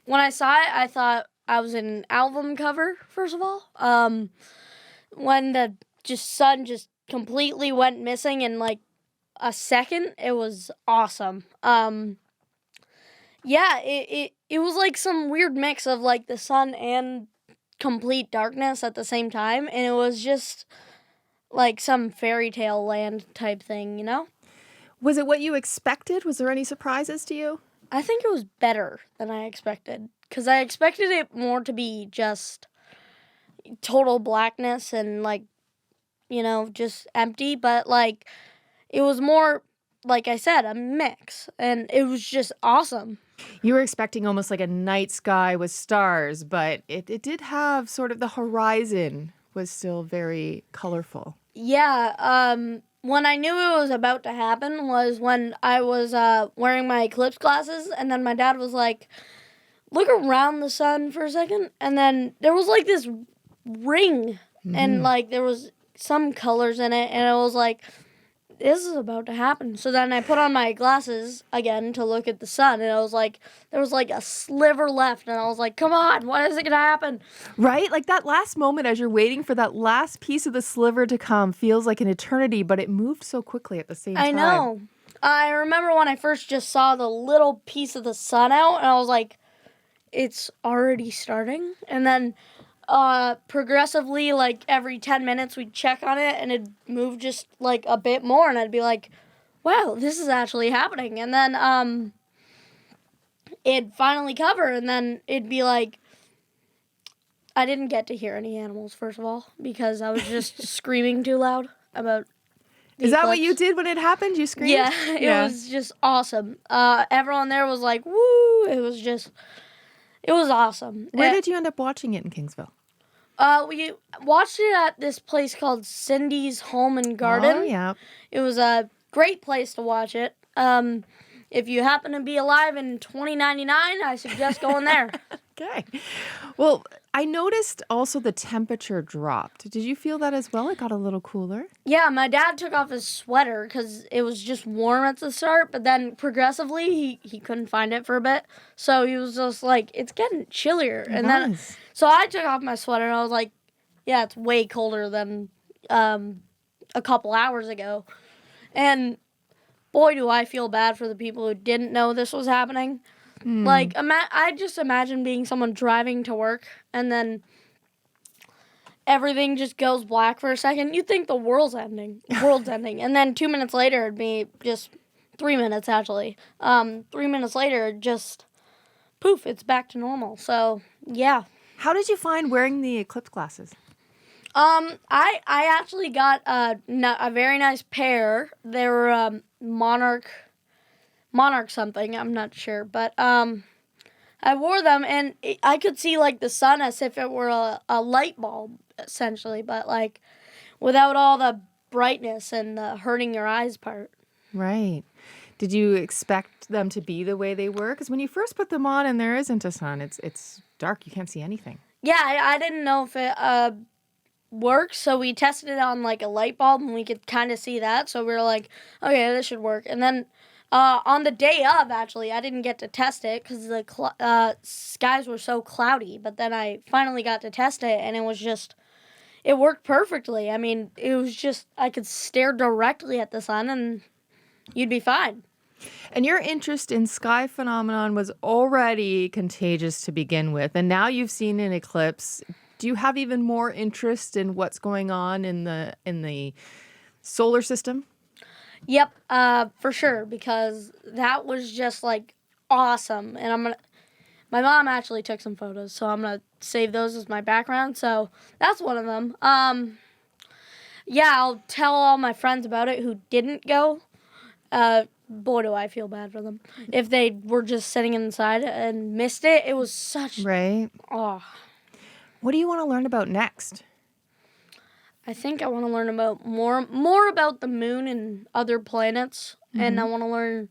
when I saw it, I thought I was in an album cover, first of all. When the sun just completely went missing in like a second, it was awesome. Yeah, it was like some weird mix of like the sun and complete darkness at the same time, and it was just like some fairy tale land type thing, you know? Was it what you expected? Was there any surprises to you? I think it was better than I expected, because I expected it more to be just total blackness and like, just empty, but like it was more, like I said, a mix, and it was just awesome. You were expecting almost like a night sky with stars, but it did have sort of the horizon was still very colorful. Yeah, when I knew it was about to happen was when I was wearing my eclipse glasses, and then my dad was like, look around the sun for a second, and then there was like this ring, and like there was some colors in it, and it was like, this is about to happen. So then I put on my glasses again to look at the sun, and it was like, there was like a sliver left, and I was like, come on, when is it going to happen? Right? Like that last moment as you're waiting for that last piece of the sliver to come feels like an eternity, but it moved so quickly at the same time. I know. I remember when I first just saw the little piece of the sun out, and I was like, it's already starting. And then progressively, like every 10 minutes, we'd check on it, and it'd move just like a bit more, and I'd be like, wow, this is actually happening. And then it'd finally cover, and then it'd be like, I didn't get to hear any animals, first of all, because I was just screaming too loud about the Is that what eclipse. you did when it happened? You screamed? Yeah, it was just awesome. Everyone there was like, woo! It was awesome. Where did you end up watching it in Kingsville? We watched it at this place called Cindy's Home and Garden. Oh, yeah. It was a great place to watch it. If you happen to be alive in 2099, I suggest going there. Okay. Well, I noticed also the temperature dropped. Did you feel that as well? It got a little cooler? Yeah, my dad took off his sweater because it was just warm at the start, but then progressively he couldn't find it for a bit. So he was just like, it's getting chillier. So I took off my sweater, and I was like, yeah, it's way colder than a couple hours ago. And boy, do I feel bad for the people who didn't know this was happening. Like, I just imagine being someone driving to work, and then everything just goes black for a second. You'd think the world's ending. And then 2 minutes later, it'd be just 3 minutes, actually. 3 minutes later, just poof, it's back to normal. So, yeah. How did you find wearing the eclipse glasses? I actually got a very nice pair. They were Monarch something, I'm not sure, but I wore them, and I could see like the sun as if it were a light bulb, essentially, but like without all the brightness and the hurting your eyes part. Right. Did you expect them to be the way they were? Because when you first put them on and there isn't a sun, it's dark. You can't see anything. Yeah, I didn't know if it works, so we tested it on like a light bulb, and we could kind of see that, so we were like, okay, this should work. And then on the day of, actually, I didn't get to test it because the skies were so cloudy, but then I finally got to test it, and it worked perfectly. I mean, it was just, I could stare directly at the sun, and you'd be fine. And your interest in sky phenomenon was already contagious to begin with, and now you've seen an eclipse. Do you have even more interest in what's going on in the solar system? Yep, for sure, because that was just like awesome. And my mom actually took some photos, so I'm gonna save those as my background. So that's one of them. Yeah, I'll tell all my friends about it who didn't go. Boy, do I feel bad for them. If they were just sitting inside and missed it, it was such... Right. Oh. What do you want to learn about next? I think I want to learn about more about the moon and other planets, and I want to learn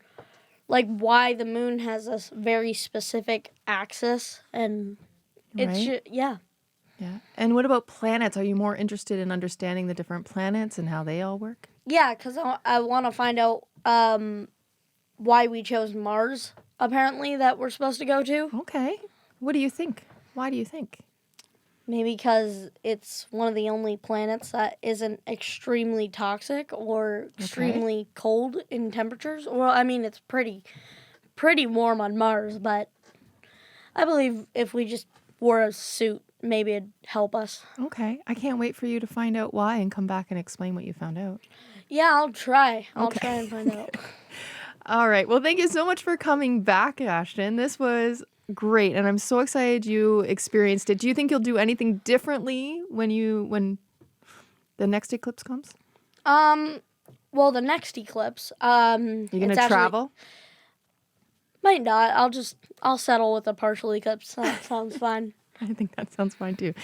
like why the moon has a very specific axis, and yeah. And what about planets? Are you more interested in understanding the different planets and how they all work? Yeah, because I want to find out why we chose Mars, apparently, that we're supposed to go to. Okay. What do you think? Why do you think? Maybe because it's one of the only planets that isn't extremely toxic or extremely cold in temperatures. Well, I mean, it's pretty warm on Mars, but I believe if we just wore a suit, maybe it'd help us. Okay. I can't wait for you to find out why and come back and explain what you found out. Yeah, I'll try. I'll Okay. try and find out. All right. Well, thank you so much for coming back, Ashton. This was great, and I'm so excited you experienced it. Do you think you'll do anything differently when the next eclipse comes? Well, the next eclipse, You're gonna travel? Might not. I'll settle with a partial eclipse. That sounds fine. I think that sounds fine too.